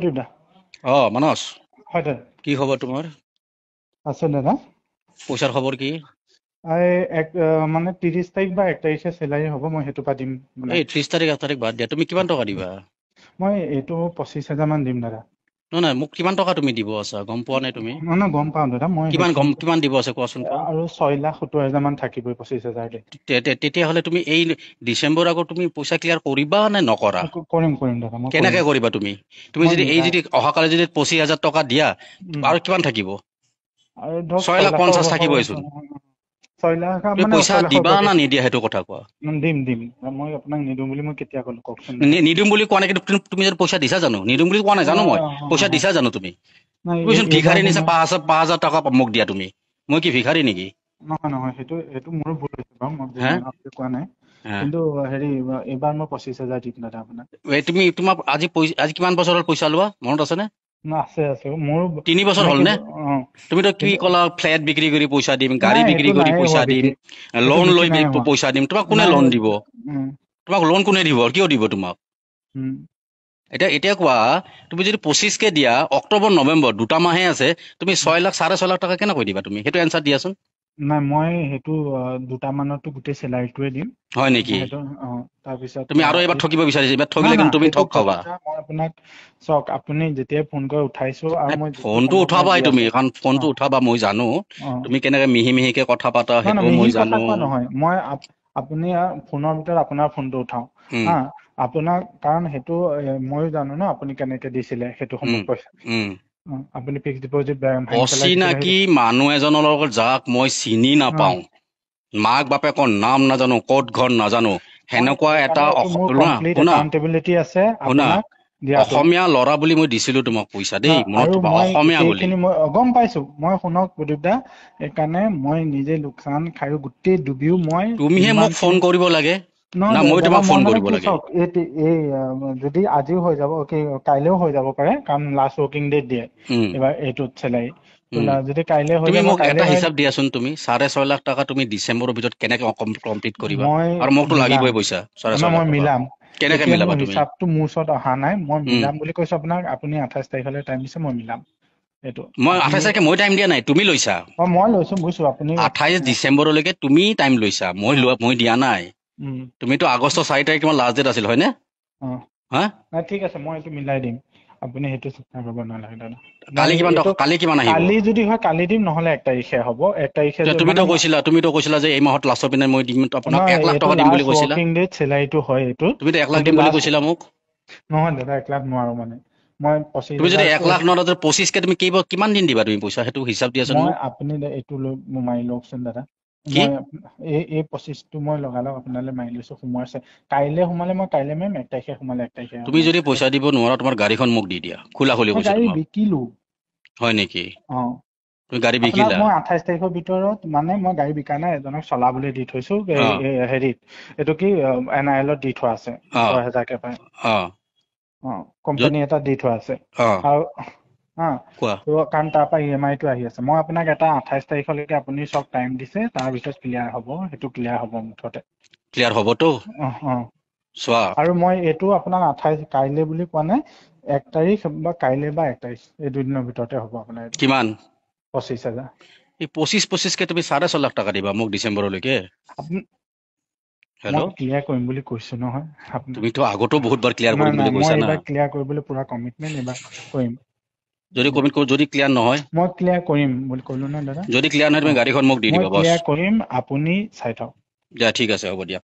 প্ৰদীপ দা মানস হয় দাদা কি খবৰ তোমাৰ? আছে দাদা পইচাৰ খবৰ কি? মানে 30 তাৰিখ বা 1 তাৰিখে চেলাৰী হ'ব মই সেইটো পাতিম এই 30 তাৰিখ 1 তাৰিখ বাদ দিয়া, তুমি কিমান টকা দিবা? মই এইটো 25,000 মান দিম দাদা নহয় নহয়, মোক কিমান টকা তুমি দিব আছা গম পোৱা নাই তুমি? মানে গম পাওঁ দাদা মই সেইখিনি কিমান দিব আছে কোৱাচোন কোৱা? আৰু 6,70,000 মান থাকিবই 25,000 দে তেতিয়াহ'লে তুমি এই ডিচেম্বৰ আগত তুমি পইচা ক্লিয়াৰ কৰিবা নে নকৰা? কৰিম দাদা মই কৰিম কেনেকে কৰিবা তুমি? তুমি মই যদি অহাকালি যদি 25,000 টকা দিয়া আৰু কিমান থাকিব? আৰু ধৰক 6,50,000 থাকিবইচোন। 6 লাখ তুমি মানে পইচা 6 লাখৰ দিবা না নিদিয়া সেইটো কথা কোৱা। দিম মই আপোনাক নিদিওঁ বুলি মই কেতিয়া ক'লো কওকচোন দাদা নিদিম বুলি কোৱা নাই, কিন্তু তুমি যদি পইচা দিছা জানো? নিদিম বুলি কোৱা নাই জানো মই? পইচা দিছা জানো তুমি? তুমিচোন ভিখাৰী নিচা 5,000 টকা মোক দিয়া তুমি। মই কি ভিখাৰী নেকি? নহয় সেইটো মোৰো ভুল হৈছে বাৰু মই ভুল হা নহয় বুলি কোৱা নাই কিন্তু হেৰি এইবাৰ মই 25,000 দিম দাদা আপোনাক তোমাক আজি কিমান বছৰৰ পইচা লোৱা মনত আছে নে? আছে মোৰ 3 বছৰ মানে হ'ল কি নে? তুমিতো কি কিন্তু ক'লা, ফ্লেট বিক্ৰী কৰি পইচা দিম, গাড়ী নাই বিক্ৰী সেইটো কৰি নাই পইচা হোৱা দিম, বিক্ৰী সেইটো লোন বিক্ৰী লৈ নাই হোৱা পইচা দিম। তোমাক কোনে নাই লোন দিব? উম, তোমাক লোন কোনে দিব? কিয় দিব তোমাক? উম। এতিয়া কোৱা, তুমি যদি 25কে দিয়া, অক্টোবৰ নৱেম্বৰ 2টা মাহে আছে, তুমি 6 লাখ 6.5 লাখ টকা কেনেকৈ দিবা তুমি? সেইটো এনচাৰ দিয়াচোন। নাই মই সেইটো 2টা মানতো গোটেই চেলাৰীটোৱে দিম হয় নেকি? সেইটো তাৰপিছত তুমি আৰু এবাৰ ঠকিব বিচাৰিছা, এইবাৰ না ঠগিলে কিন্তু তুমি সেইটো ঠগ খাবা। মই আপোনাক চাওক আপুনি যেতিয়াই ফোন কৰি উঠাইছো আৰু মই যিটো ফোনটো সময় আপোনাক উঠাবাই দি তুমি, আছো কাৰণ ফোনটো উঠাবা মই জানো। তুমি কেনেকে মিহিকে কথা পাতা নহয় সেইটোও মই মিহি কথা জানো। কোৱা নহয় মই আপুনি ফোনৰ ভিতৰত আপোনাৰ ফোনটো উঠাও উম হা আপোনাক কাৰণ সেইটো ময়ো জানো ন আপুনি কেনেকে দিছিলে সেইটো উম সময়ত পইচা উম আপুনি ফিক্স ডিপজিট ভাঙি পেলাই দিছিলে অচিনাকি মানুহ এজনৰ লগত যাক মই চিনি নাপাওঁ, মাক বাপেকৰ নাম নাজানো, ক'ত ঘৰ নাজানো, মই সেনেকুৱা এটা সেইকাৰণে এইটো মোৰ কমপ্লিট শুনা একাউণ্টেবিলিটি আছে শুনা আপোনাক দিয়াটো অসমীয়া ল'ৰা বুলি মই দিছিলো তোমাক পইচা দেই, মনত আৰু থবা, মই অসমীয়া বুলি। সেইখিনি মই গম পাইছো মই শুনক প্ৰদীপ দা সেইকাৰণে মই নিজে লোকচান খাই গোটেই ডুবিও মই তুমিহে মোক ফোন যিমানখিনি কৰিব লাগে নহয় না মই দাদা তোমাক মই ফোন মানে কৰিব কি লাগে? চাওক এই যদি আজিও হৈ যাব কাইলেও হৈ যাব পাৰে কাৰণ লাষ্ট ৱৰ্কিং ডেট দিয়ে উম এইবাৰ এইটোত চেলাৰী উম যদি কাইলে হৈ তুমি যায় মই মোক কাইলে এটা ভৰাই হিচাপ দিয়াচোন, তুমি 6.5 লাখ টকা তুমি ডিচেম্বৰৰ ভিতৰত কেনেকে কমপ্লিট কৰিবা? মই আৰু মোকতো মিলাম লাগিবই পইচা 6.5 লাখ মই টকা। মিলাম কেনেকে এতিয়া মিলাবা মোৰ তুমি? হিচাপটো মোৰ ওচৰত অহা নাই মই উম মিলাম বুলি কৈছো আপোনাক আপুনি 28 তাৰিখলৈ টাইম দিছে মই মিলাম এইটো মই আপুনি 28 তাৰিখে মই টাইম দিয়া নাই, তুমি লৈছা। মই লৈছো বুজিছো আপুনি 28 ডিচেম্বৰলৈকে তুমি টাইম লৈছা, মই দিয়া নাই। উম তুমিতো আগষ্টৰ 4 তাৰিখ তোমাৰ লাষ্ট ডেট আছিল হয়নে? অ হা নাই ঠিক আছে মই এইটো মিলাই দিম আপুনি সেইটো চিন্তা কৰিব নালাগে দাদা মই কালি কিমান এইটো টকা, কালি কিমান আহিব? কালি যদি হয় কালি দিম নহলে 1 তাৰিখে হ'ব 1 তাৰিখে মানে তুমিতো কৈছিলা যে এই মাহত লাষ্টৰ পিনে মই দিম আপোনাক নহয় 1 লাখ এইটো টকা দিম বুলি লাষ্ট কৈছিলা। ৱৰ্কিং ডেট চেলাৰীটো হয় এইটোত তুমিতো 1 লাখ কিন্তু দিম বুলি লাষ্ট কৈছিলা মোক। নহয় দাদা 1 লাখ নোৱাৰো মানে মই তুমি যদি 25,000 1 লাখ নোৱাৰা, 25কে তুমি কিমান দিন দিবা তুমি পইচা? সেইটো হিচাপ দিয়াচোন মই মোক। আপুনি এইটো লৈ মাৰি লওকচোন দাদা কি মই এই 25টো মই লগালগ আপোনালৈ মাৰি লৈছো সোমোৱাইছে কাইলে সোমালে মই কাইলে মাৰিম 1 তাৰিখে সোমালে 1 তাৰিখে তুমি মাৰিম যদি পইচা দিব নোৱাৰা, তোমাৰ গাড়ীখন মোক দি দিয়া, খোলা মই কৈছো গাড়ী তোমাক। বিকিলো হয় নেকি? অ তুমি গাড়ী আপোনাক বিকিলা? মই 28 তাৰিখৰ ভিতৰত মানে মই গাড়ী বিকা নাই এজনক চলাবলৈ দি থৈছো অ হেৰিত এইটো কি NIL দি থোৱা আছে অ 6,000কে পায় অ য'ত কোম্পানী এটা দি থোৱা আছে অ আৰু কোৱা। কাৰণ তাৰ পৰা EMI টো আহি আছে মই আপোনাক এটা 28 তাৰিখলৈকে আপুনি চব টাইম দিছে তাৰ ভিতৰত ক্লিয়াৰ হ'ব সেইটো ক্লিয়াৰ হ'ব মুঠতে ক্লিয়াৰ হ'বতো? অ চোৱা, আৰু মই এইটো আপোনাক 28 কাইলে বুলি কোৱা নাই 1 তাৰিখ বা কাইলে বা 1 তাৰিখ এই দুদিনৰ ভিতৰতে হ'ব আপোনাৰ এইটো কিমান? 25,000 এই 25কে তুমি 6.5 লাখ টকা দিবা মোক ডিচেম্বৰলৈকে? আপুনি মই হেল্ল', ক্লিয়াৰ কৰিম বুলি কৈছো নহয় আপোনাক তুমিতো আগতো বহুতবাৰ ক্লিয়াৰ কৰিম নাই বুলি মই কৈছা না। এইবাৰ ক্লিয়াৰ কৰিবলৈ পুৰা কমিটমেণ্ট এইবাৰ কৰিম যদি ক্লিয়াৰ নহয়, মই ক্লিয়াৰ কৰিম বুলি ক'লো ন দাদা যদি ক্লিয়াৰ নহয় তুমি গাড়ীখন মোক দি মই দিবা বছ। ক্লিয়াৰ কৰিম আপুনি চাই থাকক দিয়া ঠিক আছে, হ'ব দিয়া।